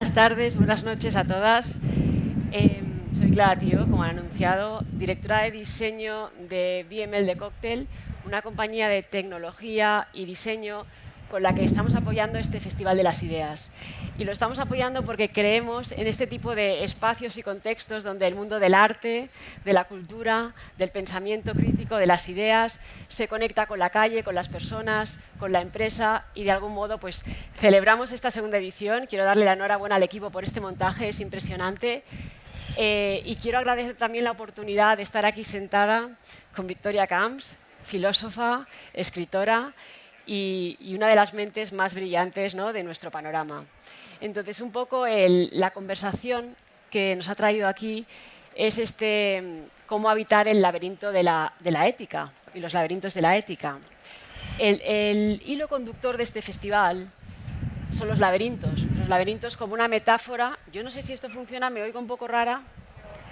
Buenas tardes, buenas noches a todas. Soy Clara Tío, como han anunciado, directora de diseño de BML de Cóctel, una compañía de tecnología y diseño con la que estamos apoyando este Festival de las Ideas. Y lo estamos apoyando porque creemos en este tipo de espacios y contextos donde el mundo del arte, de la cultura, del pensamiento crítico, de las ideas, se conecta con la calle, con las personas, con la empresa y de algún modo pues celebramos esta segunda edición. Quiero darle la enhorabuena al equipo por este montaje, es impresionante. Y quiero agradecer también la oportunidad de estar aquí sentada con Victoria Camps, filósofa, escritora y una de las mentes más brillantes, ¿no?, de nuestro panorama. Entonces, un poco la conversación que nos ha traído aquí es cómo habitar el laberinto de la ética y los laberintos de la ética. El hilo conductor de este festival son los laberintos como una metáfora. Yo no sé si esto funciona, me oigo un poco rara.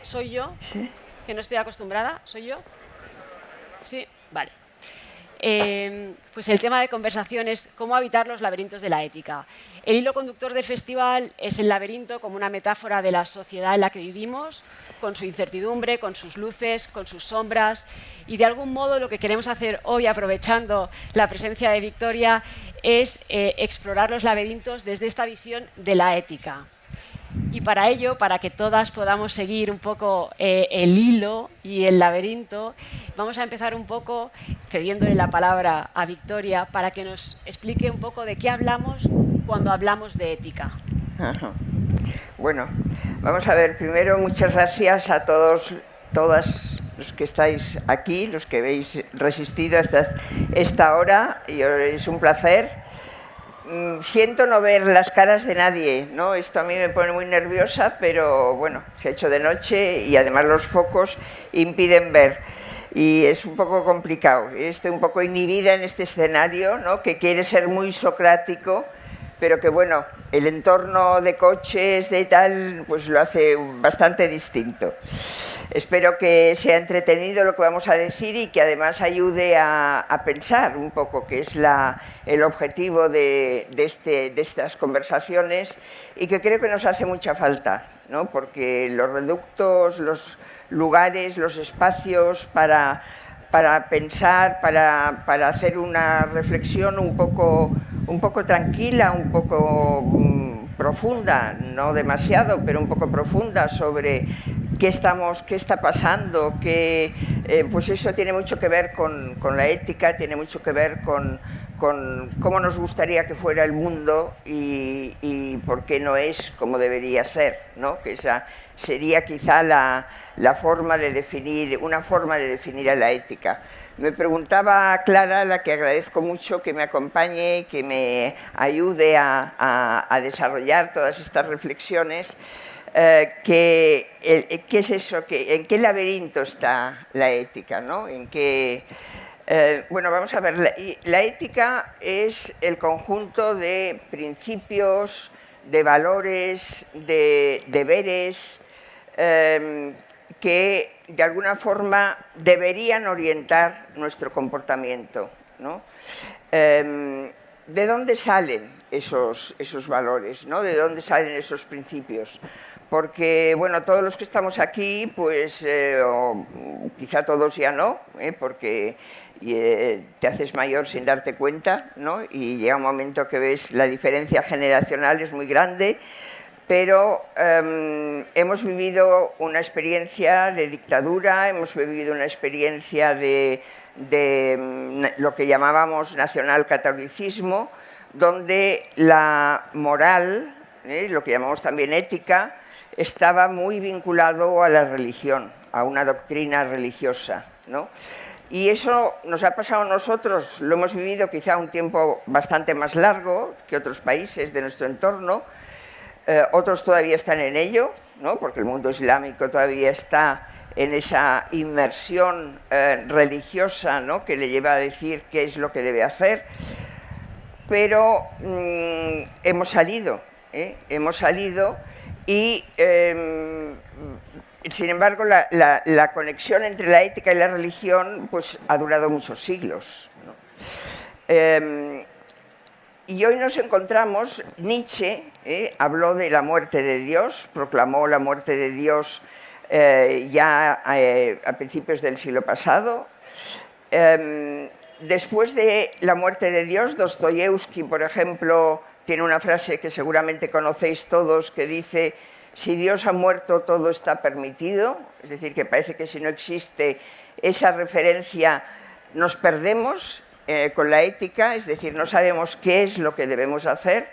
¿Soy yo? ¿Sí? Que no estoy acostumbrada. ¿Soy yo? Sí, vale. Pues el tema de conversación es cómo habitar los laberintos de la ética. El hilo conductor del festival es el laberinto como una metáfora de la sociedad en la que vivimos, con su incertidumbre, con sus luces, con sus sombras. Y de algún modo lo que queremos hacer hoy, aprovechando la presencia de Victoria, es explorar los laberintos desde esta visión de la ética. Y para ello, para que todas podamos seguir un poco el hilo y el laberinto, vamos a empezar un poco cediéndole la palabra a Victoria para que nos explique un poco de qué hablamos cuando hablamos de ética. Ajá. Bueno, vamos a ver, primero muchas gracias a todos, todas los que estáis aquí, los que habéis resistido hasta esta hora, y es un placer. Siento no ver las caras de nadie, ¿no? Esto a mí me pone muy nerviosa, pero bueno, se ha hecho de noche y además los focos impiden ver. Y es un poco complicado. Estoy un poco inhibida en este escenario, ¿no?, que quiere ser muy socrático, pero que bueno, el entorno de coches, de tal, pues lo hace bastante distinto. Espero que sea entretenido lo que vamos a decir y que además ayude a pensar un poco, que es el objetivo de estas conversaciones, y que creo que nos hace mucha falta, ¿no?, porque los reductos, los lugares, los espacios para pensar, para hacer una reflexión un poco tranquila, un poco profunda, no demasiado, pero un poco profunda sobre qué está pasando, pues eso tiene mucho que ver con la ética, tiene mucho que ver con cómo nos gustaría que fuera el mundo y por qué no es como debería ser, ¿no? Que esa sería quizá una forma de definir a la ética. Me preguntaba Clara, a la que agradezco mucho que me acompañe, que me ayude a desarrollar todas estas reflexiones, ¿qué es eso? ¿En qué laberinto está la ética, ¿no? Bueno, vamos a ver, la ética es el conjunto de principios, de valores, de deberes, que de alguna forma deberían orientar nuestro comportamiento, ¿no? ¿De dónde salen esos valores, ¿no? ¿De dónde salen esos principios? Porque, bueno, todos los que estamos aquí, pues, o quizá todos ya no, porque te haces mayor sin darte cuenta, ¿no? Y llega un momento que ves la diferencia generacional es muy grande, pero hemos vivido una experiencia de dictadura, hemos vivido una experiencia de lo que llamábamos nacionalcatolicismo, donde la moral, lo que llamamos también ética, estaba muy vinculado a la religión, a una doctrina religiosa, ¿no? Y eso nos ha pasado a nosotros, lo hemos vivido quizá un tiempo bastante más largo que otros países de nuestro entorno. Otros todavía están en ello, ¿no?, porque el mundo islámico todavía está en esa inmersión religiosa, ¿no?, que le lleva a decir qué es lo que debe hacer. Pero hemos salido y, sin embargo, la conexión entre la ética y la religión pues, ha durado muchos siglos, ¿no? Y hoy nos encontramos, Nietzsche habló de la muerte de Dios, proclamó la muerte de Dios ya a principios del siglo pasado. Después de la muerte de Dios, Dostoyevsky, por ejemplo, tiene una frase que seguramente conocéis todos que dice: si Dios ha muerto, todo está permitido. Es decir, que parece que si no existe esa referencia nos perdemos con la ética, es decir, no sabemos qué es lo que debemos hacer.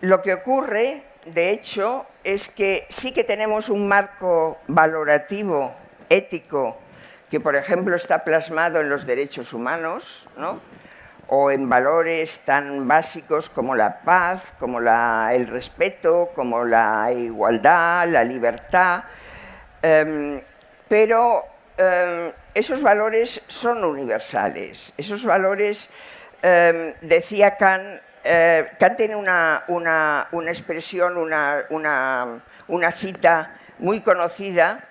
Lo que ocurre, de hecho, es que sí que tenemos un marco valorativo, ético, que, por ejemplo, está plasmado en los derechos humanos, ¿no? O en valores tan básicos como la paz, como el respeto, como la igualdad, la libertad. Pero esos valores son universales. Esos valores, decía Kant, Kant tiene una expresión, una cita muy conocida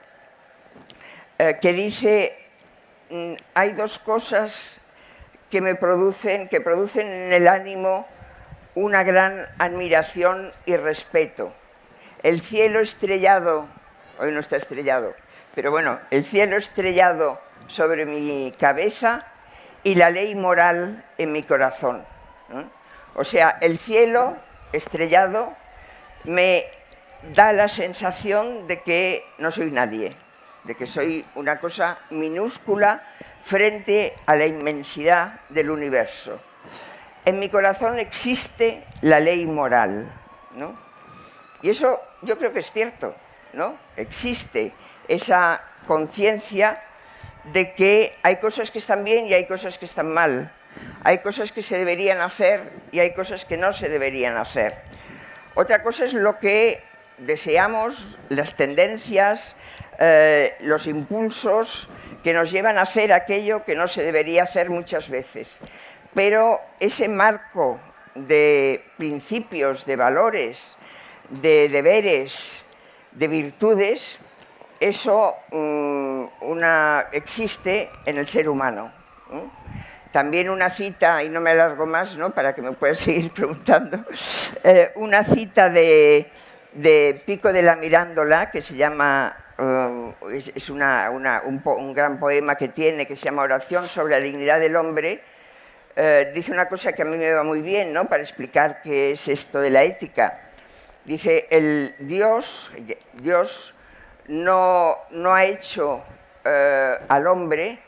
que dice: hay dos cosas que producen en el ánimo una gran admiración y respeto. El cielo estrellado, hoy no está estrellado, pero bueno, el cielo estrellado sobre mi cabeza y la ley moral en mi corazón, ¿no? O sea, el cielo estrellado me da la sensación de que no soy nadie, de que soy una cosa minúscula frente a la inmensidad del universo. En mi corazón existe la ley moral, ¿no? Y eso yo creo que es cierto, ¿no? Existe esa conciencia de que hay cosas que están bien y hay cosas que están mal. Hay cosas que se deberían hacer y hay cosas que no se deberían hacer. Otra cosa es lo que deseamos, las tendencias, los impulsos que nos llevan a hacer aquello que no se debería hacer muchas veces. Pero ese marco de principios, de valores, de deberes, de virtudes, eso existe en el ser humano. También una cita, y no me alargo más, ¿no?, para que me puedas seguir preguntando, una cita de Pico de la Mirándola, que se llama, es un gran poema que tiene, que se llama Oración sobre la dignidad del hombre. Dice una cosa que a mí me va muy bien, ¿no?, para explicar qué es esto de la ética. Dice: Dios no ha hecho al hombre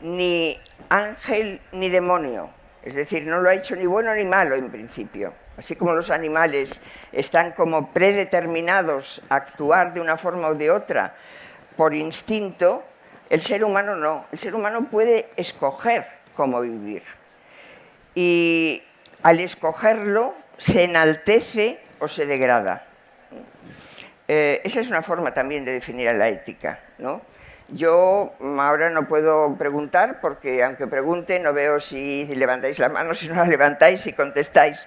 ni ángel ni demonio, es decir, no lo ha hecho ni bueno ni malo en principio. Así como los animales están como predeterminados a actuar de una forma o de otra por instinto, el ser humano no. El ser humano puede escoger cómo vivir. Y al escogerlo se enaltece o se degrada. Esa es una forma también de definir a la ética, ¿no? Yo ahora no puedo preguntar porque, aunque pregunte, no veo si levantáis la mano, si no la levantáis, si contestáis.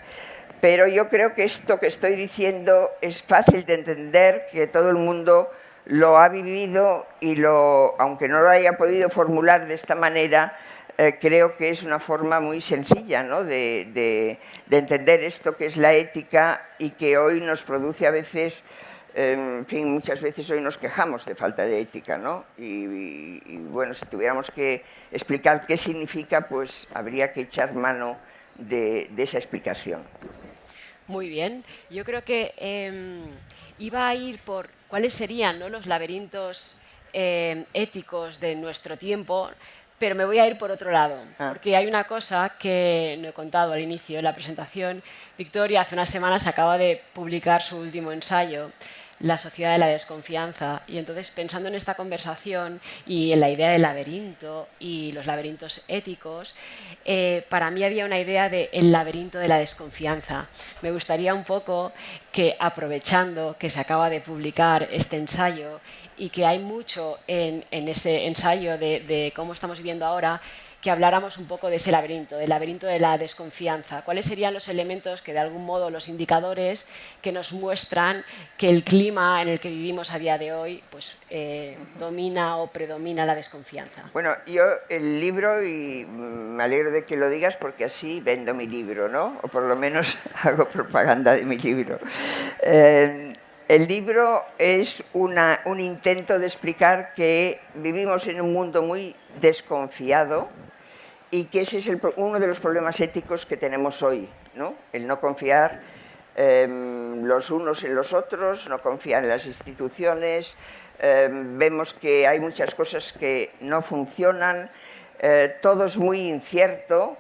Pero yo creo que esto que estoy diciendo es fácil de entender, que todo el mundo lo ha vivido y aunque no lo haya podido formular de esta manera, creo que es una forma muy sencilla, ¿no?, de entender esto que es la ética y que hoy nos produce a veces, en fin, muchas veces hoy nos quejamos de falta de ética, ¿no? Y bueno, si tuviéramos que explicar qué significa, pues habría que echar mano de esa explicación. Muy bien. Yo creo que iba a ir por cuáles serían, ¿no?, los laberintos éticos de nuestro tiempo, pero me voy a ir por otro lado, porque hay una cosa que no he contado al inicio de la presentación. Victoria hace unas semanas acaba de publicar su último ensayo, La sociedad de la desconfianza, y entonces, pensando en esta conversación y en la idea del laberinto y los laberintos éticos, para mí había una idea del laberinto de la desconfianza. Me gustaría un poco que, aprovechando que se acaba de publicar este ensayo y que hay mucho en ese ensayo de cómo estamos viviendo ahora, que habláramos un poco de ese laberinto, del laberinto de la desconfianza. ¿Cuáles serían los elementos que, de algún modo, los indicadores que nos muestran que el clima en el que vivimos a día de hoy pues, domina o predomina la desconfianza? Bueno, yo el libro, y me alegro de que lo digas porque así vendo mi libro, ¿no? O por lo menos hago propaganda de mi libro. El libro es un intento de explicar que vivimos en un mundo muy desconfiado y que ese es uno de los problemas éticos que tenemos hoy, ¿no? El no confiar los unos en los otros, no confiar en las instituciones, vemos que hay muchas cosas que no funcionan, todo es muy incierto,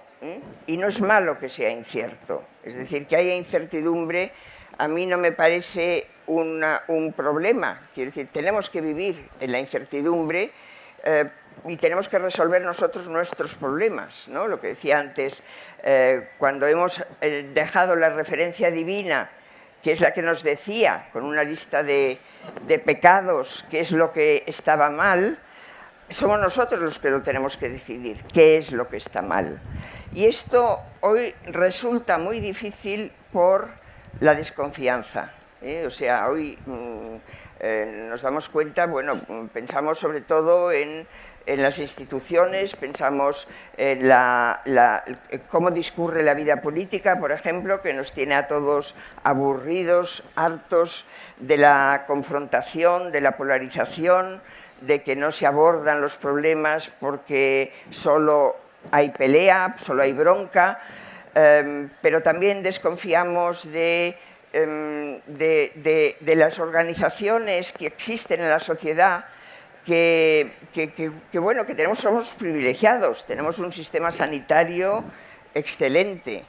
y no es malo que sea incierto, es decir, que haya incertidumbre a mí no me parece un problema. Quiero decir, tenemos que vivir en la incertidumbre y tenemos que resolver nosotros nuestros problemas, ¿no? Lo que decía antes, cuando hemos dejado la referencia divina, que es la que nos decía, con una lista de pecados, qué es lo que estaba mal, somos nosotros los que lo tenemos que decidir, qué es lo que está mal. Y esto hoy resulta muy difícil por la desconfianza. O sea, hoy nos damos cuenta, bueno, pensamos sobre todo en las instituciones, pensamos en cómo discurre la vida política, por ejemplo, que nos tiene a todos aburridos, hartos de la confrontación, de la polarización, de que no se abordan los problemas porque solo hay pelea, solo hay bronca, pero también desconfiamos de las organizaciones que existen en la sociedad, que somos privilegiados, tenemos un sistema sanitario excelente,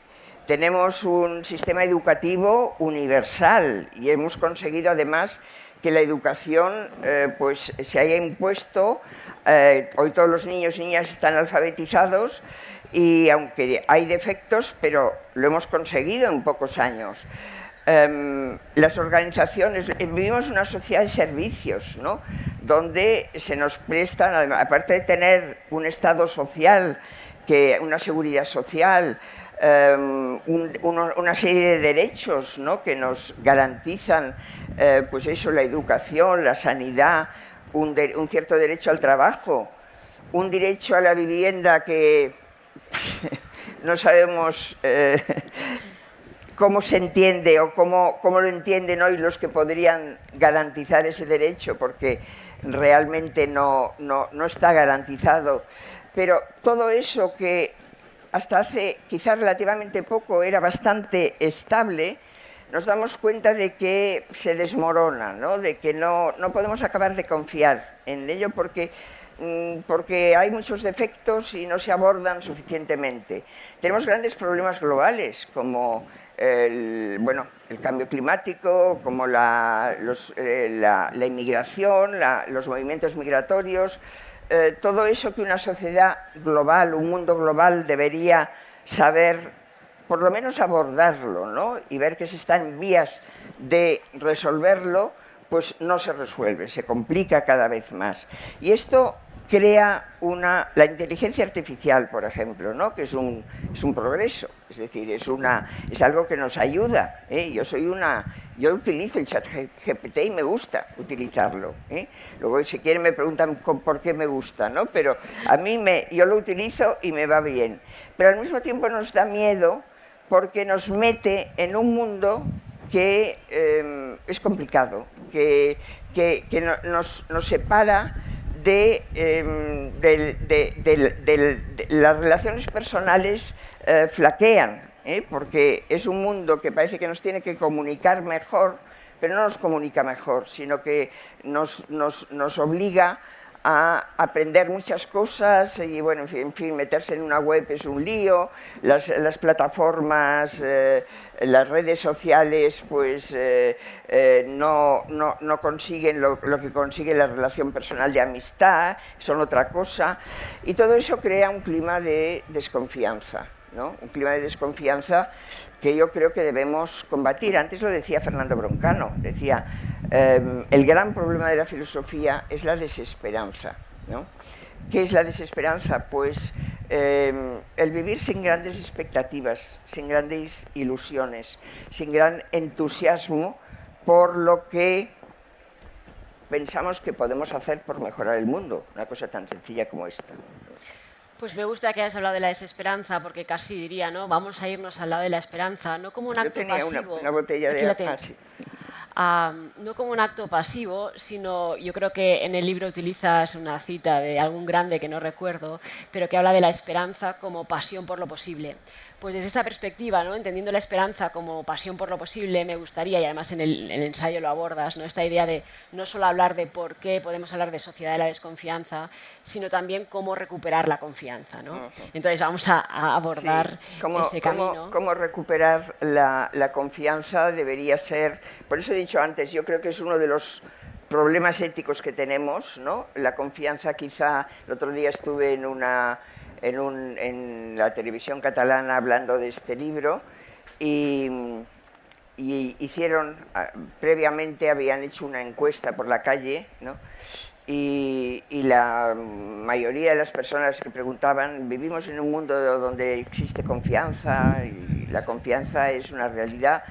tenemos un sistema educativo universal y hemos conseguido además que la educación pues, se haya impuesto. Hoy todos los niños y niñas están alfabetizados y aunque hay defectos, pero lo hemos conseguido en pocos años. Las organizaciones, vivimos una sociedad de servicios, ¿no? Donde se nos prestan, aparte de tener un estado social, una seguridad social, una serie de derechos, ¿no? Que nos garantizan pues eso, la educación, la sanidad, un cierto derecho al trabajo, un derecho a la vivienda que no sabemos cómo se entiende o cómo lo entienden hoy los que podrían garantizar ese derecho, porque realmente no está garantizado. Pero todo eso que hasta hace quizás relativamente poco era bastante estable, nos damos cuenta de que se desmorona, ¿no? De que no podemos acabar de confiar en ello porque hay muchos defectos y no se abordan suficientemente. Tenemos grandes problemas globales como el cambio climático, como la inmigración, los movimientos migratorios, todo eso que una sociedad global, un mundo global debería saber, por lo menos abordarlo, ¿no? Y ver que se está en vías de resolverlo, pues no se resuelve, se complica cada vez más. Y esto crea la inteligencia artificial, por ejemplo, ¿no? Que es un progreso, es decir, es algo que nos ayuda, ¿eh? Yo utilizo el chat GPT y me gusta utilizarlo, ¿eh? Luego, si quieren, me preguntan por qué me gusta, ¿no? Pero a mí yo lo utilizo y me va bien. Pero al mismo tiempo nos da miedo porque nos mete en un mundo que es complicado, que nos separa de las relaciones personales, flaquean, porque es un mundo que parece que nos tiene que comunicar mejor, pero no nos comunica mejor, sino que nos obliga a aprender muchas cosas y, bueno, en fin, meterse en una web es un lío, las plataformas, las redes sociales, pues no consiguen lo que consigue la relación personal de amistad, son otra cosa, y todo eso crea un clima de desconfianza, ¿no? Un clima de desconfianza que yo creo que debemos combatir. Antes lo decía Fernando Broncano, decía, el gran problema de la filosofía es la desesperanza, ¿no? ¿Qué es la desesperanza? Pues el vivir sin grandes expectativas, sin grandes ilusiones, sin gran entusiasmo por lo que pensamos que podemos hacer por mejorar el mundo, una cosa tan sencilla como esta. Pues me gusta que hayas hablado de la desesperanza, porque casi diría, ¿no? Vamos a irnos al lado de la esperanza, no como un acto Yo tenía pasivo. una botella Aquí de... la tienes. sí. No como un acto pasivo, sino yo creo que en el libro utilizas una cita de algún grande que no recuerdo, pero que habla de la esperanza como pasión por lo posible. Pues desde esta perspectiva, ¿no? Entendiendo la esperanza como pasión por lo posible, me gustaría, y además en el ensayo lo abordas, ¿no? Esta idea de no solo hablar de por qué podemos hablar de sociedad de la desconfianza, sino también cómo recuperar la confianza, ¿no? Entonces vamos a abordar ese camino. Cómo recuperar la confianza debería ser... Por eso he dicho antes, yo creo que es uno de los problemas éticos que tenemos, ¿no? La confianza quizá... El otro día estuve en la televisión catalana hablando de este libro y hicieron, previamente habían hecho una encuesta por la calle, ¿no? Y la mayoría de las personas que preguntaban, vivimos en un mundo donde existe confianza y la confianza es una realidad.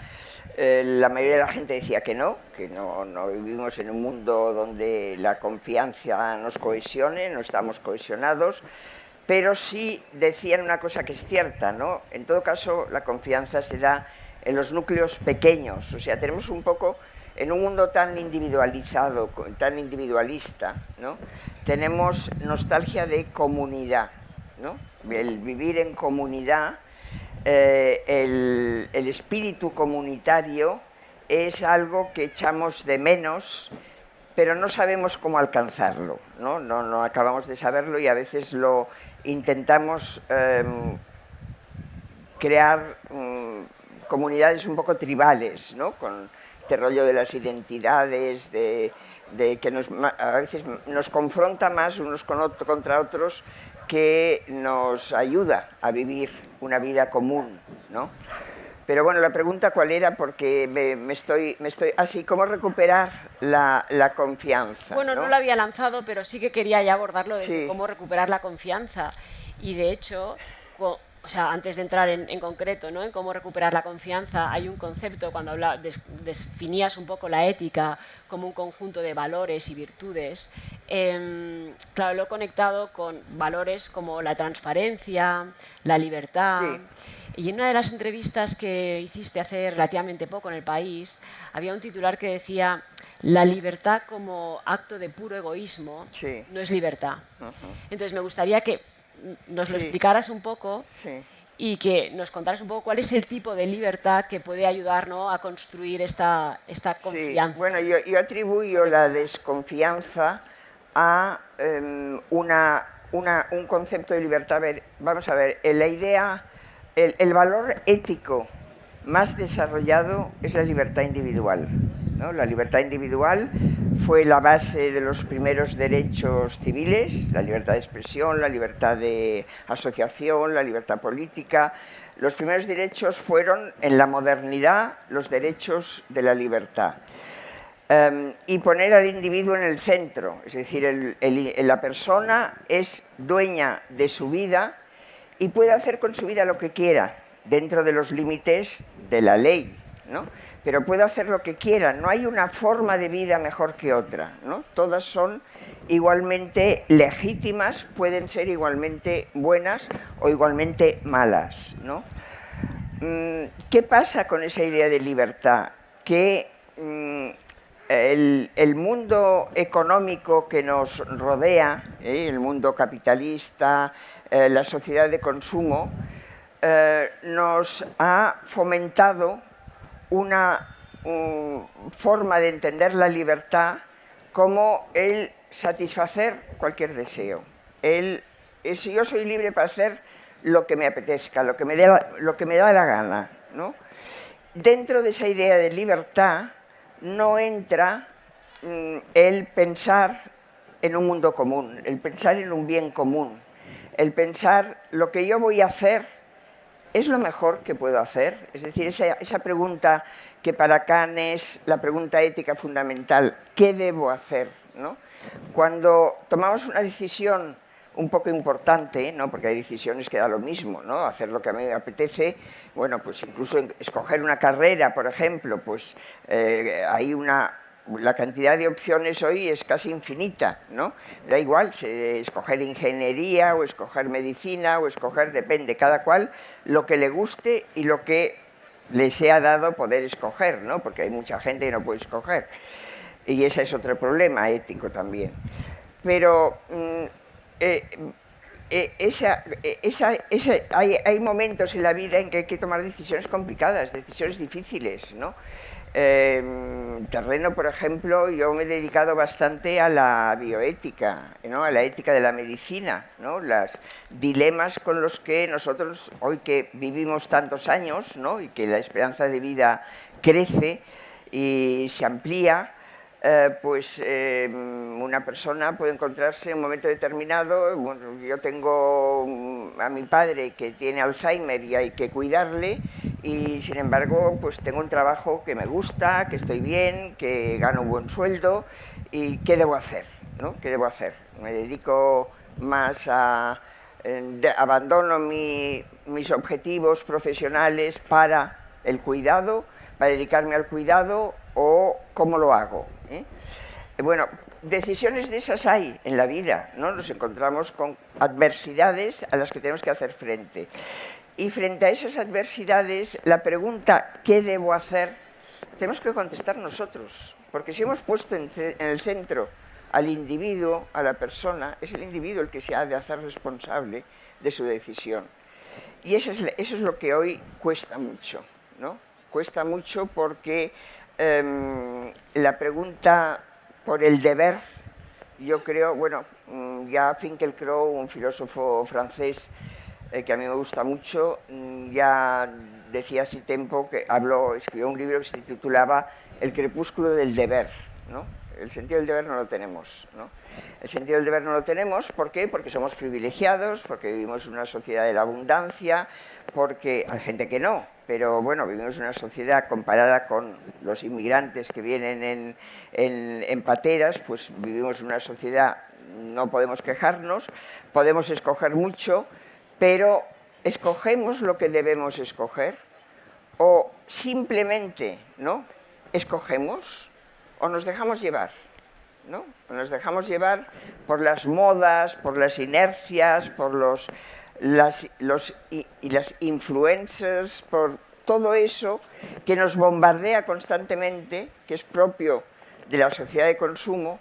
La mayoría de la gente decía que no vivimos en un mundo donde la confianza nos cohesione, no estamos cohesionados, pero sí decían una cosa que es cierta, ¿no? En todo caso, la confianza se da en los núcleos pequeños, o sea, tenemos un poco, en un mundo tan individualizado, tan individualista, ¿no? Tenemos nostalgia de comunidad, ¿no? El vivir en comunidad, el espíritu comunitario es algo que echamos de menos, pero no sabemos cómo alcanzarlo, ¿no? No acabamos de saberlo y a veces lo intentamos crear comunidades un poco tribales, ¿no? Con este rollo de las identidades, de que a veces nos confronta más unos contra otros que nos ayuda a vivir una vida común, ¿no? Pero bueno, la pregunta cuál era, porque así, ¿cómo recuperar la confianza? Bueno, no lo había lanzado, pero sí que quería ya abordarlo de cómo recuperar la confianza. Y de hecho, o sea, antes de entrar en concreto, ¿no? En cómo recuperar la confianza, hay un concepto, cuando definías un poco la ética como un conjunto de valores y virtudes, claro, lo he conectado con valores como la transparencia, la libertad. Sí. Y en una de las entrevistas que hiciste hace relativamente poco en El País, había un titular que decía: la libertad como acto de puro egoísmo no es libertad. Entonces me gustaría que nos lo explicaras un poco y que nos contaras un poco cuál es el tipo de libertad que puede ayudar, ¿no?, a construir esta confianza. Sí. Bueno, yo atribuyo la desconfianza a un concepto de libertad. Vamos a ver, la idea... El valor ético más desarrollado es la libertad individual, ¿no? La libertad individual fue la base de los primeros derechos civiles, la libertad de expresión, la libertad de asociación, la libertad política. Los primeros derechos fueron, en la modernidad, los derechos de la libertad. Y poner al individuo en el centro, es decir, la persona es dueña de su vida y puede hacer con su vida lo que quiera, dentro de los límites de la ley, ¿no? Pero puede hacer lo que quiera, no hay una forma de vida mejor que otra, ¿no? Todas son igualmente legítimas, pueden ser igualmente buenas o igualmente malas, ¿no? ¿Qué pasa con esa idea de libertad? Que el mundo económico que nos rodea, el mundo capitalista, la sociedad de consumo, nos ha fomentado una forma de entender la libertad como el satisfacer cualquier deseo. Yo soy libre para hacer lo que me apetezca, lo que me da la gana, ¿no? Dentro de esa idea de libertad no entra el pensar en un mundo común, el pensar en un bien común, el pensar lo que yo voy a hacer es lo mejor que puedo hacer. Es decir, esa pregunta que para Kant es la pregunta ética fundamental, ¿qué debo hacer?, ¿no? Cuando tomamos una decisión un poco importante, ¿no? Porque hay decisiones que da lo mismo, ¿no? Hacer lo que a mí me apetece, bueno, pues incluso escoger una carrera, por ejemplo, pues hay la cantidad de opciones hoy es casi infinita, ¿no? Da igual escoger ingeniería o escoger medicina o escoger, depende, cada cual lo que le guste y lo que le sea dado poder escoger, ¿no? Porque hay mucha gente que no puede escoger. Y ese es otro problema ético también. Pero hay momentos en la vida en que hay que tomar decisiones complicadas, decisiones difíciles, ¿no? Terreno, por ejemplo, yo me he dedicado bastante a la bioética, ¿no? A la ética de la medicina, ¿no? Los dilemas con los que nosotros, hoy que vivimos tantos años, ¿no? Y que la esperanza de vida crece y se amplía, pues una persona puede encontrarse en un momento determinado. Bueno, yo tengo a mi padre que tiene Alzheimer y hay que cuidarle, y sin embargo pues tengo un trabajo que me gusta, que estoy bien, que gano un buen sueldo, y ¿qué debo hacer? ¿No? ¿Qué debo hacer? Me dedico más a... abandono mis objetivos profesionales para el cuidado, para dedicarme al cuidado, o ¿cómo lo hago? Bueno, decisiones de esas hay en la vida, ¿no? Nos encontramos con adversidades a las que tenemos que hacer frente. Y frente a esas adversidades, la pregunta ¿qué debo hacer? Tenemos que contestar nosotros, porque si hemos puesto en el centro al individuo, a la persona, es el individuo el que se ha de hacer responsable de su decisión. Y eso es lo que hoy cuesta mucho, ¿no? Cuesta mucho porque la pregunta por el deber, yo creo, bueno, ya Finkielkraut, un filósofo francés que a mí me gusta mucho, ya decía hace tiempo que escribió un libro que se titulaba El crepúsculo del deber, ¿no? El sentido del deber no lo tenemos, ¿no? El sentido del deber no lo tenemos, ¿por qué? Porque somos privilegiados, porque vivimos en una sociedad de la abundancia, porque hay gente que no, pero bueno, vivimos en una sociedad comparada con los inmigrantes que vienen en pateras, pues vivimos en una sociedad, no podemos quejarnos, podemos escoger mucho, pero ¿escogemos lo que debemos escoger? ¿O simplemente, ¿no?, escogemos o nos dejamos llevar? ¿No? Nos dejamos llevar por las modas, por las inercias, por las influencers, por todo eso que nos bombardea constantemente, que es propio de la sociedad de consumo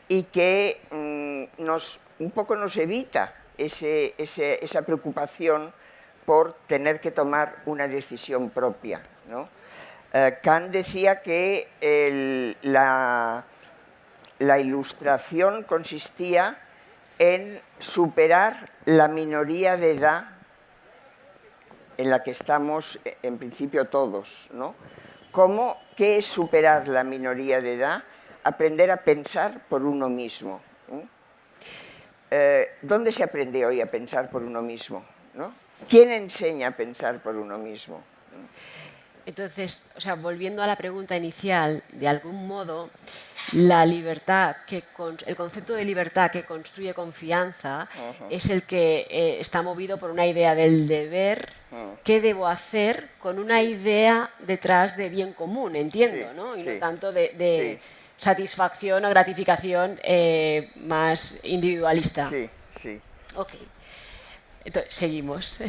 y que un poco nos evita esa preocupación por tener que tomar una decisión propia, ¿no? Kant decía que la ilustración consistía en superar la minoría de edad en la que estamos en principio todos, ¿no? ¿Qué es superar la minoría de edad? Aprender a pensar por uno mismo. ¿Dónde se aprende hoy a pensar por uno mismo? ¿No? ¿Quién enseña a pensar por uno mismo? Entonces, o sea, volviendo a la pregunta inicial, de algún modo, la libertad, el concepto de libertad que construye confianza es el que está movido por una idea del deber, qué debo hacer, con una idea detrás de bien común, entiendo, sí, ¿no? Y sí, no tanto de satisfacción o gratificación más individualista. Sí, sí. Ok. Entonces, seguimos,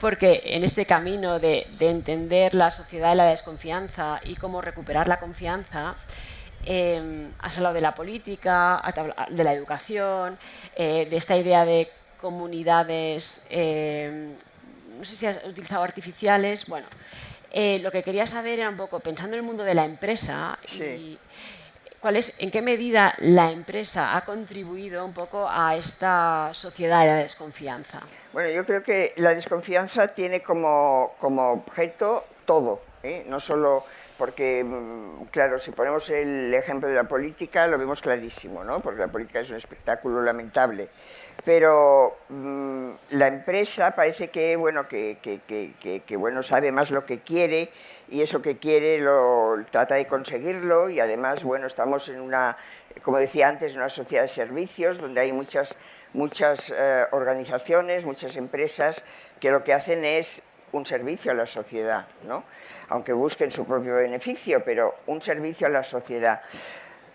porque en este camino de entender la sociedad de la desconfianza y cómo recuperar la confianza, has hablado de la política, de la educación, de esta idea de comunidades, no sé si has utilizado artificiales. Bueno, lo que quería saber era un poco, pensando en el mundo de la empresa, sí. ¿en qué medida la empresa ha contribuido un poco a esta sociedad de la desconfianza? Bueno, yo creo que la desconfianza tiene como objeto todo, ¿eh? No solo porque, claro, si ponemos el ejemplo de la política, lo vemos clarísimo, ¿no? Porque la política es un espectáculo lamentable. Pero la empresa parece que, bueno, bueno, sabe más lo que quiere y eso que quiere lo trata de conseguirlo y además, bueno, estamos en una, como decía antes, una sociedad de servicios donde hay muchas organizaciones, muchas empresas que lo que hacen es un servicio a la sociedad, ¿no? Aunque busquen su propio beneficio, pero un servicio a la sociedad.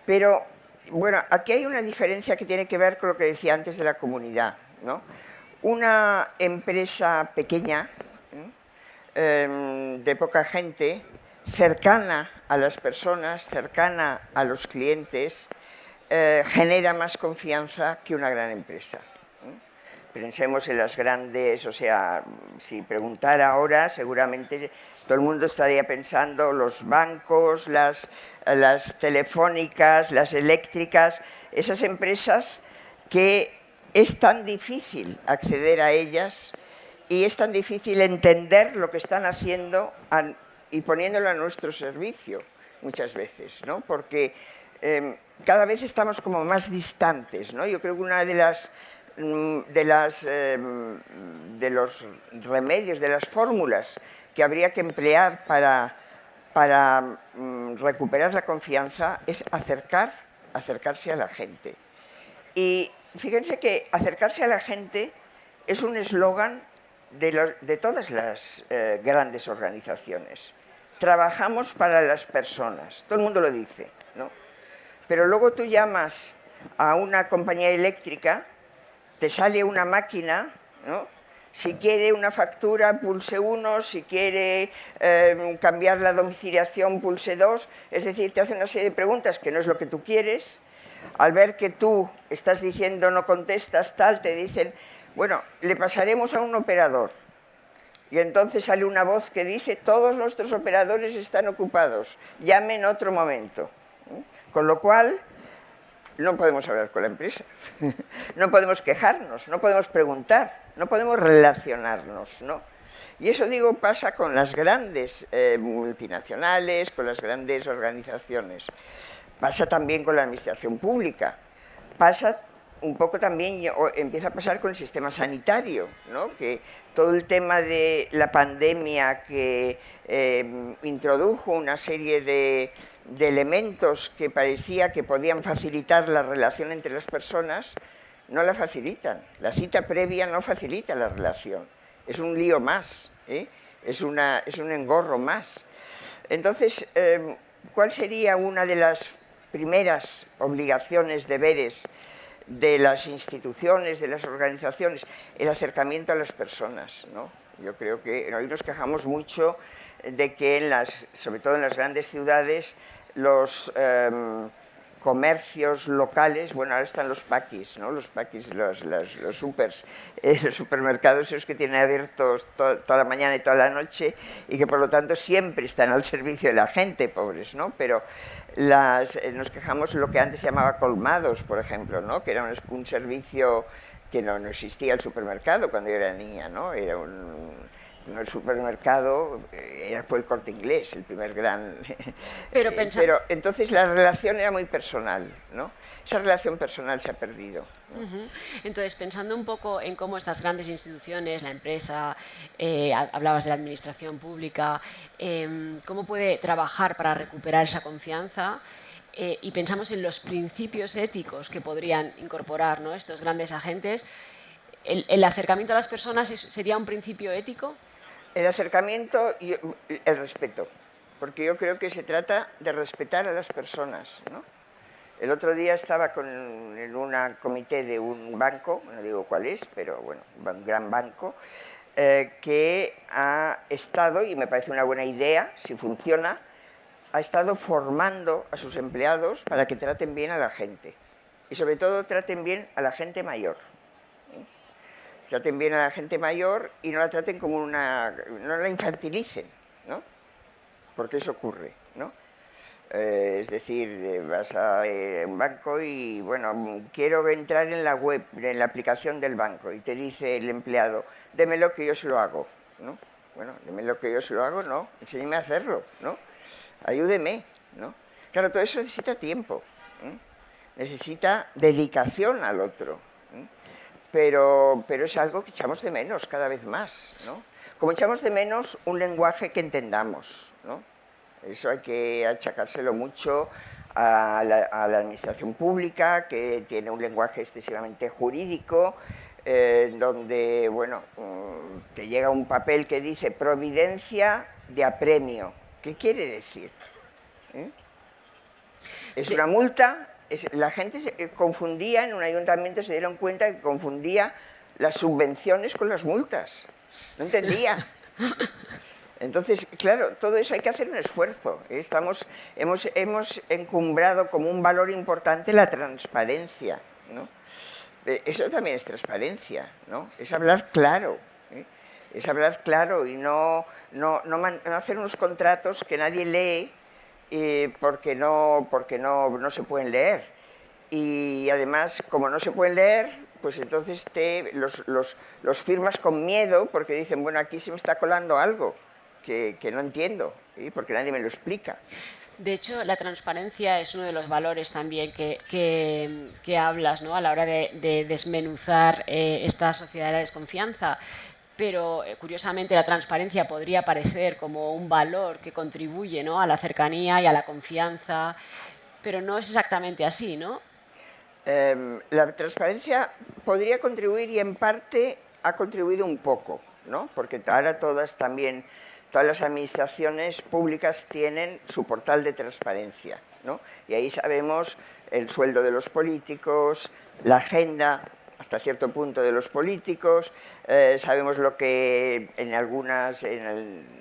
Pero, bueno, aquí hay una diferencia que tiene que ver con lo que decía antes de la comunidad, ¿no? Una empresa pequeña, de poca gente, cercana a las personas, cercana a los clientes, genera más confianza que una gran empresa. Pensemos en las grandes, o sea, si preguntara ahora, seguramente todo el mundo estaría pensando los bancos, las telefónicas, las eléctricas, esas empresas que es tan difícil acceder a ellas y es tan difícil entender lo que están haciendo y poniéndolo a nuestro servicio muchas veces, ¿no? Porque cada vez estamos como más distantes, ¿no? Yo creo que una de los remedios, de las fórmulas que habría que emplear para recuperar la confianza es acercarse a la gente. Y fíjense que acercarse a la gente es un eslogan de todas las grandes organizaciones. Trabajamos para las personas, todo el mundo lo dice, ¿no? Pero luego tú llamas a una compañía eléctrica, te sale una máquina, ¿no? Si quiere una factura, pulse 1, si quiere cambiar la domiciliación, pulse 2, es decir, te hace una serie de preguntas que no es lo que tú quieres. Al ver que tú estás diciendo no contestas, tal, te dicen, bueno, le pasaremos a un operador. Y entonces sale una voz que dice, todos nuestros operadores están ocupados, llame en otro momento. Con lo cual, no podemos hablar con la empresa, no podemos quejarnos, no podemos preguntar, no podemos relacionarnos, ¿no? Y eso, digo, pasa con las grandes multinacionales, con las grandes organizaciones. Pasa también con la administración pública. Pasa un poco también, empieza a pasar con el sistema sanitario, ¿no? Que todo el tema de la pandemia que introdujo una serie de elementos que parecía que podían facilitar la relación entre las personas, no la facilitan. La cita previa no facilita la relación. Es un lío más, ¿eh? Es un engorro más. Entonces, ¿cuál sería una de las primeras obligaciones, deberes de las instituciones, de las organizaciones? El acercamiento a las personas, ¿no? Yo creo que hoy nos quejamos mucho de que, sobre todo en las grandes ciudades, los comercios locales, bueno, ahora están los paquis, ¿no? Los paquis, los supers, los supermercados esos que tienen abiertos toda la mañana y toda la noche y que por lo tanto siempre están al servicio de la gente, pobres, ¿no? Pero nos quejamos de lo que antes se llamaba colmados, por ejemplo, ¿no? Que era un servicio que no existía el supermercado cuando yo era niña, ¿no? Era el supermercado fue el Corte Inglés, el primer gran... Pero entonces la relación era muy personal, ¿no? Esa relación personal se ha perdido, ¿no? Entonces, pensando un poco en cómo estas grandes instituciones, la empresa, hablabas de la administración pública, cómo puede trabajar para recuperar esa confianza, y pensamos en los principios éticos que podrían incorporar, ¿no?, estos grandes agentes, ¿el acercamiento a las personas sería un principio ético? El acercamiento y el respeto, porque yo creo que se trata de respetar a las personas, ¿no? El otro día estaba en un comité de un banco, no digo cuál es, pero bueno, un gran banco, que ha estado, y me parece una buena idea, si funciona, ha estado formando a sus empleados para que traten bien a la gente, y sobre todo traten bien a la gente mayor. Traten bien a la gente mayor y no la traten como no la infantilicen, ¿no? Porque eso ocurre, ¿no? Es decir, vas a un banco y, bueno, quiero entrar en la web, en la aplicación del banco, y te dice el empleado, démelo que yo se lo hago, ¿no? Bueno, démelo que yo se lo hago, no, enséñeme a hacerlo, ¿no? ayúdeme, ¿no? Claro, todo eso necesita tiempo, ¿eh? Necesita dedicación al otro, ¿eh? Pero es algo que echamos de menos cada vez más, ¿no? Como echamos de menos un lenguaje que entendamos, ¿no? Eso hay que achacárselo mucho a la administración pública, que tiene un lenguaje excesivamente jurídico, donde, bueno, te llega un papel que dice providencia de apremio. ¿Qué quiere decir? ¿Eh? Es una multa. La gente se confundía, en un ayuntamiento se dieron cuenta que confundía las subvenciones con las multas. No entendía. Entonces, claro, todo eso hay que hacer un esfuerzo. Hemos encumbrado como un valor importante la transparencia, ¿no? Eso también es transparencia, ¿no? Es hablar claro, ¿eh? Es hablar claro y no hacer unos contratos que nadie lee porque no se pueden leer. Y además, como no se pueden leer, pues entonces los firmas con miedo porque dicen, bueno, aquí se me está colando algo que no entiendo, ¿sí? Porque nadie me lo explica. De hecho, la transparencia es uno de los valores también que hablas, ¿no? A la hora de desmenuzar esta sociedad de la desconfianza. Pero, curiosamente, la transparencia podría parecer como un valor que contribuye, ¿no?, a la cercanía y a la confianza, pero no es exactamente así, ¿no? La transparencia podría contribuir y en parte ha contribuido un poco, ¿no? Porque ahora todas las administraciones públicas tienen su portal de transparencia, ¿no? Y ahí sabemos el sueldo de los políticos, la agenda hasta cierto punto de los políticos, sabemos lo que en algunas,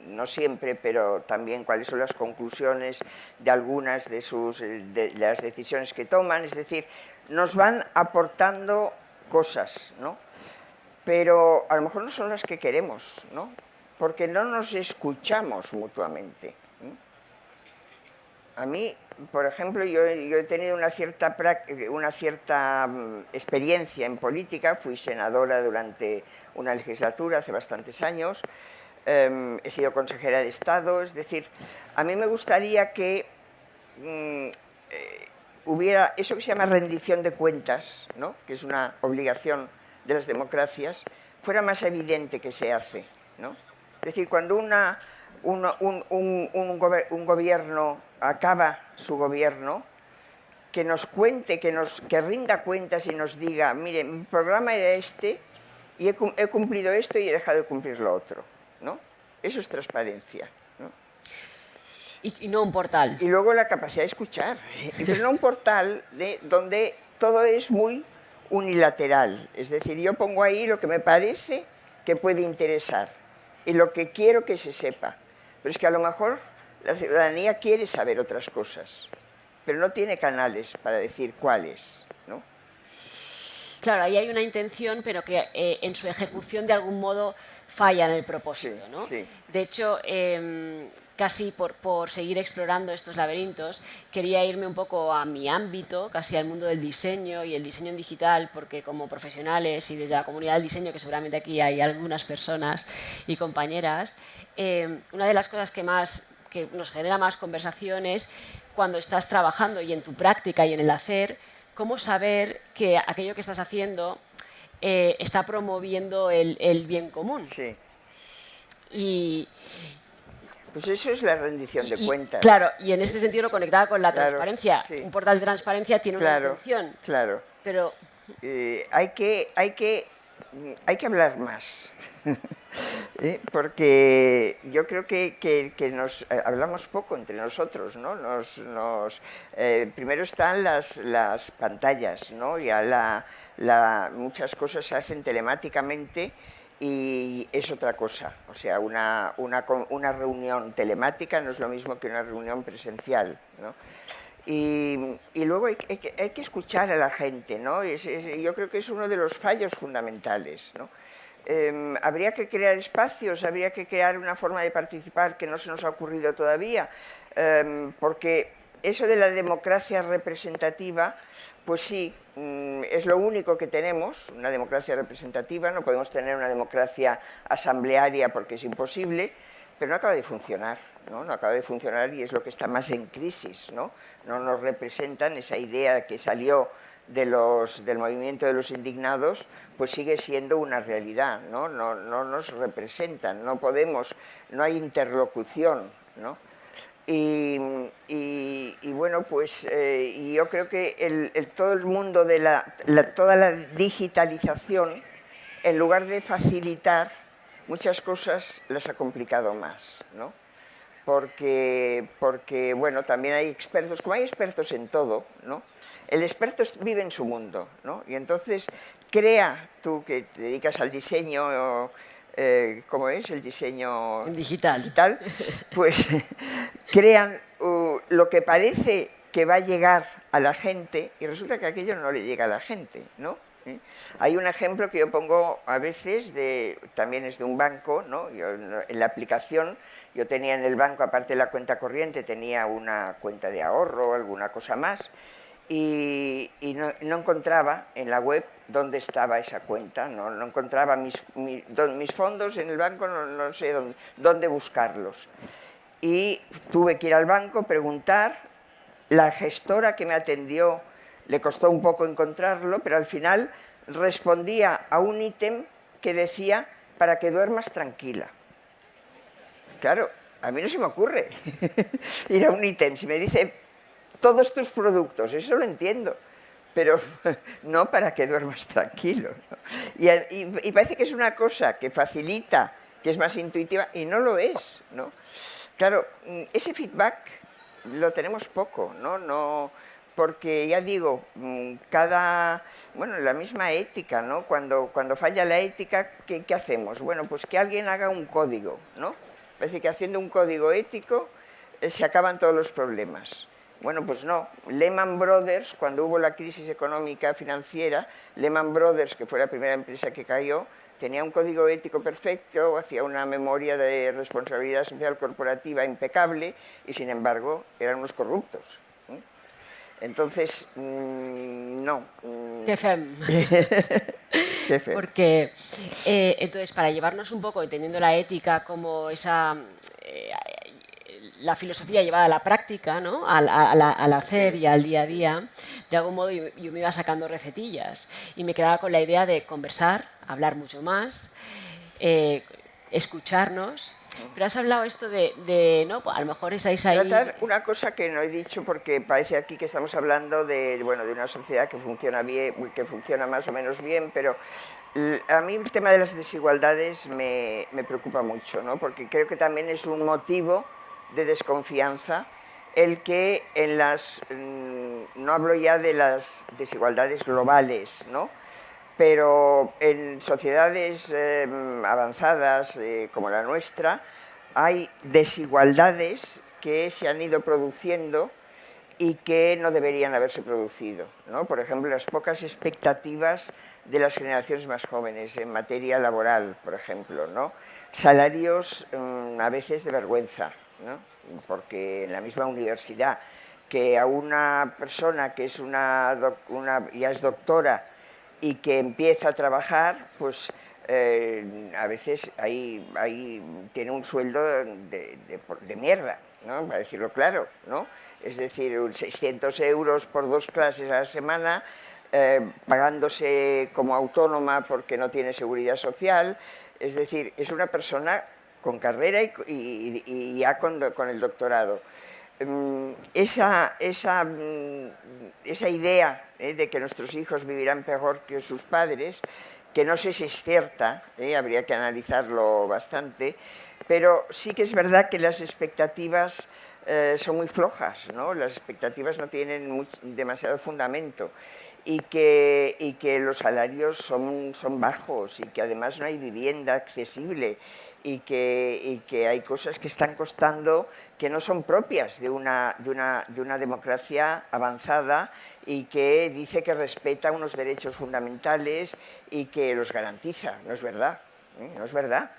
no siempre, pero también cuáles son las conclusiones de algunas de las decisiones que toman, es decir, nos van aportando cosas, ¿no? Pero a lo mejor no son las que queremos, ¿no? Porque no nos escuchamos mutuamente. A mí, por ejemplo, yo he tenido una cierta experiencia en política, fui senadora durante una legislatura, hace bastantes años, he sido consejera de Estado, es decir, a mí me gustaría que hubiera eso que se llama rendición de cuentas, ¿no?, que es una obligación de las democracias, fuera más evidente que se hace, ¿no? Es decir, cuando un gobierno acaba su gobierno, que nos cuente, que rinda cuentas y nos diga, mire, mi programa era este y he cumplido esto y he dejado de cumplir lo otro, ¿no? Eso es transparencia, ¿no? Y no un portal. Y luego la capacidad de escuchar, pero no un portal donde todo es muy unilateral, es decir, yo pongo ahí lo que me parece que puede interesar y lo que quiero que se sepa, pero es que a lo mejor la ciudadanía quiere saber otras cosas, pero no tiene canales para decir cuáles, ¿no? Claro, ahí hay una intención, pero que en su ejecución de algún modo falla en el propósito, ¿no? Sí. De hecho, casi por seguir explorando estos laberintos, quería irme un poco a mi ámbito, casi al mundo del diseño y el diseño en digital, porque como profesionales y desde la comunidad del diseño, que seguramente aquí hay algunas personas y compañeras, una de las cosas que nos genera más conversaciones cuando estás trabajando y en tu práctica y en el hacer, cómo saber que aquello que estás haciendo está promoviendo el bien común. Sí. Y pues eso es la rendición de cuentas. Claro, y en este sentido lo conectaba con la transparencia. Sí. Un portal de transparencia tiene una intención. Claro. Pero hay que hablar más. Porque yo creo que nos hablamos poco entre nosotros, ¿no? Primero están las pantallas, ¿no? Ya muchas cosas se hacen telemáticamente y es otra cosa. O sea, una reunión telemática no es lo mismo que una reunión presencial, ¿no? Y luego hay que escuchar a la gente, ¿no? Yo creo que es uno de los fallos fundamentales, ¿no? Habría que crear espacios, habría que crear una forma de participar que no se nos ha ocurrido todavía, porque eso de la democracia representativa, pues sí, es lo único que tenemos, una democracia representativa, no podemos tener una democracia asamblearia porque es imposible, pero no acaba de funcionar, ¿no? No acaba de funcionar y es lo que está más en crisis, ¿no? No nos representan esa idea que salió del movimiento de los indignados, pues sigue siendo una realidad, ¿no? No nos representan, no podemos, no hay interlocución, ¿no? Y bueno, pues y yo creo que todo el mundo de toda la digitalización, en lugar de facilitar, muchas cosas las ha complicado más, ¿no? Porque, bueno, también hay expertos, como hay expertos en todo, ¿no? El experto vive en su mundo, ¿no? Y entonces crea, tú que te dedicas al diseño, ¿cómo es? El diseño Digital. Pues crean lo que parece que va a llegar a la gente y resulta que aquello no le llega a la gente, ¿no? Hay un ejemplo que yo pongo a veces, también es de un banco, ¿no? En la aplicación, yo tenía en el banco, aparte de la cuenta corriente, tenía una cuenta de ahorro, alguna cosa más, y no encontraba en la web dónde estaba esa cuenta, no encontraba mis fondos en el banco, no sé dónde buscarlos. Y tuve que ir al banco, preguntar, la gestora que me atendió le costó un poco encontrarlo, pero al final respondía a un ítem que decía para que duermas tranquila. Claro, a mí no se me ocurre ir a un ítem, si me dice todos tus productos, eso lo entiendo, pero no para que duermas tranquilo, ¿no? Y parece que es una cosa que facilita, que es más intuitiva, y no lo es, ¿no? Claro, ese feedback lo tenemos poco, ¿no? Porque ya digo, bueno, la misma ética, ¿no? Cuando falla la ética, ¿qué hacemos? Bueno, pues que alguien haga un código, ¿no? Parece que haciendo un código ético se acaban todos los problemas. Bueno, pues no. Lehman Brothers, cuando hubo la crisis económica financiera, Lehman Brothers, que fue la primera empresa que cayó, tenía un código ético perfecto, hacía una memoria de responsabilidad social corporativa impecable y, sin embargo, eran unos corruptos. Entonces, no. Qué fem. Qué fem. Porque, entonces, para llevarnos un poco, entendiendo la ética como esa... la filosofía llevada a la práctica, ¿no? al hacer y al día a día, de algún modo yo me iba sacando recetillas y me quedaba con la idea de conversar, hablar mucho más, escucharnos. Pero has hablado esto de ¿no? Pues a lo mejor estáis ahí... Tratar una cosa que no he dicho porque parece aquí que estamos hablando de una sociedad que funciona bien, que funciona más o menos bien, pero a mí el tema de las desigualdades me preocupa mucho, ¿no? Porque creo que también es un motivo de desconfianza el que no hablo ya de las desigualdades globales, ¿no? Pero en sociedades avanzadas como la nuestra hay desigualdades que se han ido produciendo y que no deberían haberse producido, ¿no? Por ejemplo, las pocas expectativas de las generaciones más jóvenes en materia laboral, por ejemplo, ¿no? Salarios a veces de vergüenza, ¿no? Porque en la misma universidad, que a una persona que es ya es doctora y que empieza a trabajar, pues a veces ahí tiene un sueldo de mierda, ¿no? Para decirlo claro, ¿no? Es decir, 600 euros por 2 clases a la semana, pagándose como autónoma porque no tiene seguridad social. Es decir, es una persona con carrera y ya con el doctorado. Esa idea de que nuestros hijos vivirán peor que sus padres, que no sé si es cierta, habría que analizarlo bastante, pero sí que es verdad que las expectativas son muy flojas, ¿no? Las expectativas no tienen demasiado fundamento y que los salarios son bajos y que además no hay vivienda accesible y que hay cosas que están costando que no son propias de una democracia avanzada y que dice que respeta unos derechos fundamentales y que los garantiza. No es verdad, no es verdad.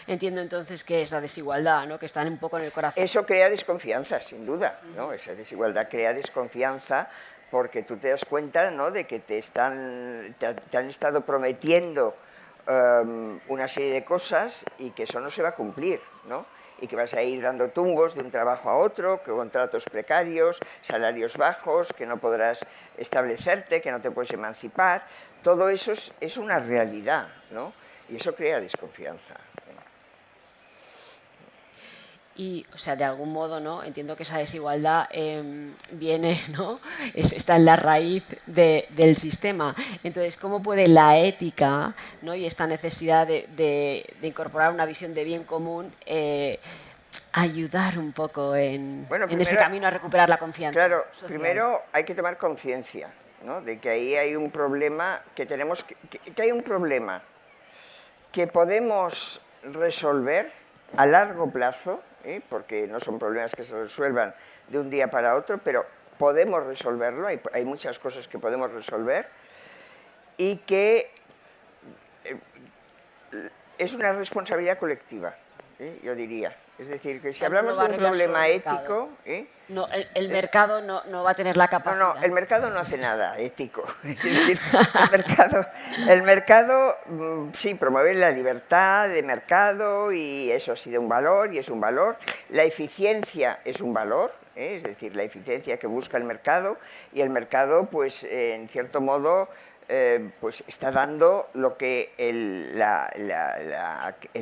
Entiendo entonces que es la desigualdad, ¿no? Que están un poco en el corazón. Eso crea desconfianza, sin duda, ¿no? Esa desigualdad crea desconfianza porque tú te das cuenta, ¿no? De que te han estado prometiendo una serie de cosas y que eso no se va a cumplir, ¿no? y que vas a ir dando tumbos de un trabajo a otro, que contratos precarios, salarios bajos, que no podrás establecerte, que no te puedes emancipar. Todo eso es una realidad, ¿no? Y eso crea desconfianza. Y, o sea, de algún modo, ¿no? Entiendo que esa desigualdad viene, ¿no? Está en la raíz del sistema. Entonces, ¿cómo puede la ética, ¿no? Y esta necesidad de incorporar una visión de bien común ayudar un poco en ese camino a recuperar la confianza? Claro, social? Primero hay que tomar conciencia, ¿no? De que ahí hay un problema que tenemos que hay un problema que podemos resolver a largo plazo, porque no son problemas que se resuelvan de un día para otro, pero podemos resolverlo, hay muchas cosas que podemos resolver y que es una responsabilidad colectiva, yo diría. Es decir, que si hablamos de un problema ético... No, el mercado no va a tener la capacidad. No, el mercado no hace nada ético. Es decir, el mercado sí promueve la libertad de mercado y eso ha sido un valor y es un valor. La eficiencia es un valor, es decir, la eficiencia que busca el mercado y el mercado, pues, en cierto modo, pues está dando lo que el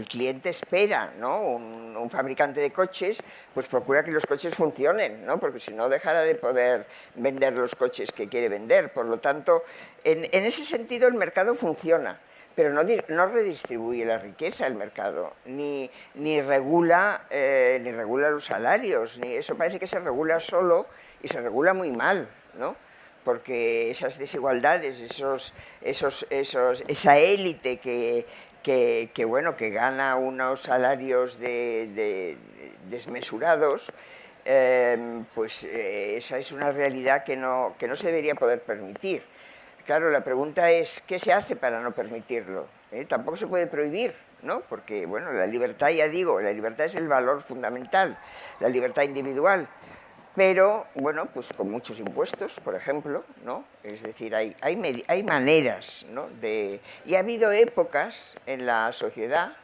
cliente espera, ¿no? Un fabricante de coches pues procura que los coches funcionen, ¿no? Porque si no dejará de poder vender los coches que quiere vender. Por lo tanto, en ese sentido el mercado funciona, pero no redistribuye la riqueza el mercado, ni regula los salarios, ni eso parece que se regula solo y se regula muy mal, ¿no? Porque esas desigualdades, esa élite que gana unos salarios desmesurados, pues esa es una realidad que no se debería poder permitir. Claro, la pregunta es, ¿qué se hace para no permitirlo? Tampoco se puede prohibir, ¿no? Porque, bueno, la libertad, ya digo, la libertad es el valor fundamental, la libertad individual. Pero, bueno, pues con muchos impuestos, por ejemplo, ¿no? Es decir, hay maneras, ¿no? Y ha habido épocas en la sociedad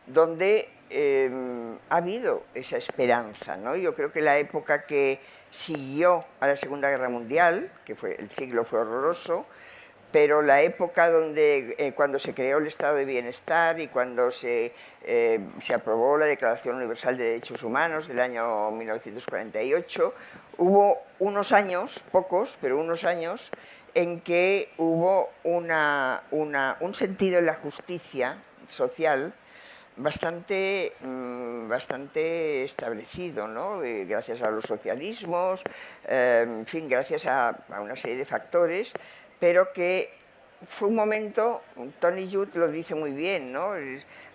donde ha habido esa esperanza, ¿no? Yo creo que la época que siguió a la Segunda Guerra Mundial, el siglo fue horroroso, pero la época donde, cuando se creó el Estado de Bienestar y cuando se aprobó la Declaración Universal de Derechos Humanos del año 1948, hubo unos años, pocos, pero unos años, en que hubo un sentido en la justicia social bastante establecido, ¿no? Gracias a los socialismos, en fin, gracias a una serie de factores, pero que fue un momento, Tony Judt lo dice muy bien, ¿no?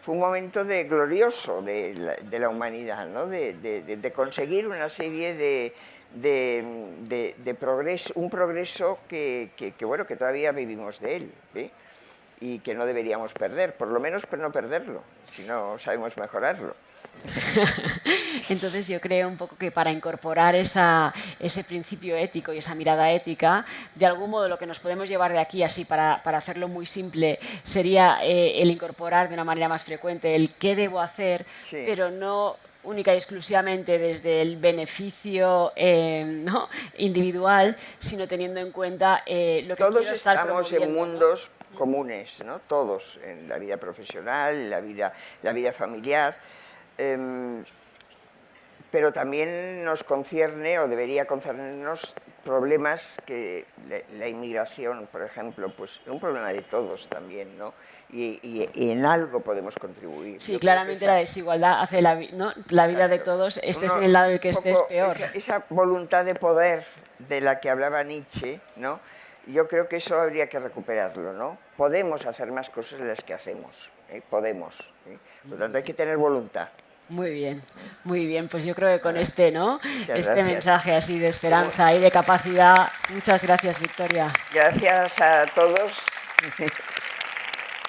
Fue un momento glorioso de la humanidad, ¿no? De conseguir una serie de progreso, un progreso que todavía vivimos de él, y que no deberíamos perder, por lo menos no perderlo, si no sabemos mejorarlo. Entonces yo creo un poco que para incorporar ese principio ético y esa mirada ética, de algún modo lo que nos podemos llevar de aquí, así para hacerlo muy simple, sería el incorporar de una manera más frecuente el qué debo hacer, sí, pero no única y exclusivamente desde el beneficio ¿no? individual, sino teniendo en cuenta lo que todos quiero estar estamos en mundos, ¿no?, comunes, ¿no? Todos, en la vida profesional, en la vida familiar, pero también nos concierne, o debería concernirnos, problemas que la inmigración, por ejemplo, pues es un problema de todos también, ¿no? Y en algo podemos contribuir. Sí, claramente la desigualdad hace la vida de todos, estés en el lado del que estés, peor. Esa voluntad de poder de la que hablaba Nietzsche, ¿no? Yo creo que eso habría que recuperarlo, ¿no? Podemos hacer más cosas de las que hacemos, podemos. Por lo tanto, hay que tener voluntad. Muy bien, pues yo creo que con este mensaje así de esperanza y de capacidad, muchas gracias, Victoria. Gracias a todos.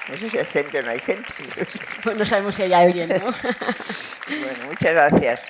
No sé si hay gente o no hay gente. Pues no sabemos si hay alguien, ¿no? Bueno, muchas gracias.